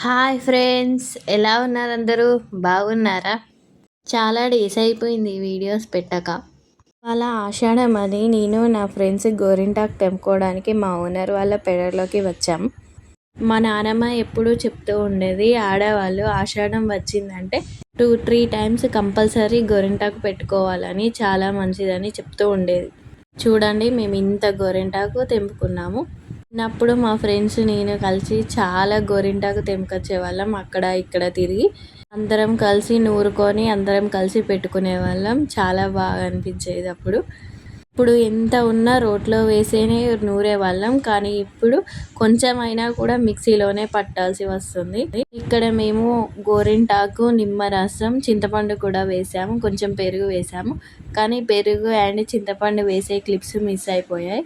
Hi friends, ఎలా ఉన్నారు అందరూ? బాగున్నారా? చాలా డేస్ అయిపోయింది ఈ వీడియోస్ పెట్టక. అలా ఆషాఢం అని నేను నా ఫ్రెండ్స్ గోరింటాకు తెంపుకోవడానికి మా ఓనర్ వాళ్ళ పెరట్లోకి వచ్చాం. మా నానమ్మ ఎప్పుడూ చెప్తూ ఉండేది, ఆడవాళ్ళు ఆషాఢం వచ్చిందంటే 2-3 టైమ్స్ కంపల్సరీ గోరింటాకు పెట్టుకోవాలని, చాలా మంచిదని చెప్తూ ఉండేది. చూడండి, మేము ఇంత గోరింటాకు తెంపుకున్నాము. చిన్నప్పుడు మా ఫ్రెండ్స్ నేను కలిసి చాలా గోరింటాకు తెంపుకొచ్చేవాళ్ళం. అక్కడ ఇక్కడ తిరిగి అందరం కలిసి నూరుకొని అందరం కలిసి పెట్టుకునే వాళ్ళం. చాలా బాగా అనిపించేది అప్పుడు. ఇప్పుడు ఎంత ఉన్నా రోట్లో వేసేనే నూరే వాళ్ళం, కానీ ఇప్పుడు కొంచెమైనా కూడా మిక్సీలోనే పట్టాల్సి వస్తుంది. ఇక్కడ మేము గోరింటాకు, నిమ్మరసం, చింతపండు కూడా వేసాము, కొంచెం పెరుగు వేసాము. కానీ పెరుగు అండ్ చింతపండు వేసే క్లిప్స్ మిస్ అయిపోయాయి.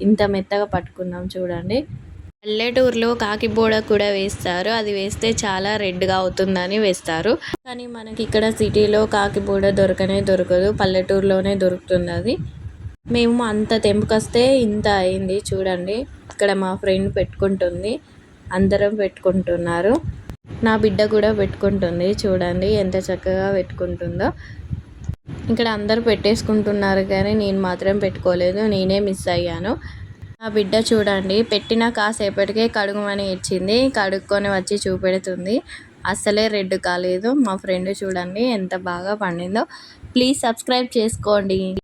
ఇంత మెత్తగా పట్టుకున్నాం చూడండి. పల్లెటూరులో కాకిబోడ కూడా వేస్తారు, అది వేస్తే చాలా రెడ్గా అవుతుందని వేస్తారు. కానీ మనకి ఇక్కడ సిటీలో కాకిబోడ దొరకదు, పల్లెటూరులోనే దొరుకుతుంది అది. మేము అంత తెంపుకొస్తే ఇంత అయింది చూడండి. ఇక్కడ మా ఫ్రెండ్ పెట్టుకుంటుంది, అందరం పెట్టుకుంటున్నారు. నా బిడ్డ కూడా పెట్టుకుంటుంది, చూడండి ఎంత చక్కగా పెట్టుకుంటుందో. ఇక్కడ అందరూ పెట్టేసుకుంటున్నారు కానీ నేను మాత్రం పెట్టుకోలేదు, నేనే మిస్ అయ్యాను. నా బిడ్డ చూడండి, పెట్టిన కాసేపటికే కడుగుమని ఇచ్చింది, కడుక్కొని వచ్చి చూపెడుతుంది. అస్సలే రెడ్ కాలేదు. మా ఫ్రెండ్ చూడండి ఎంత బాగా పండిందో. ప్లీజ్ సబ్స్క్రైబ్ చేసుకోండి.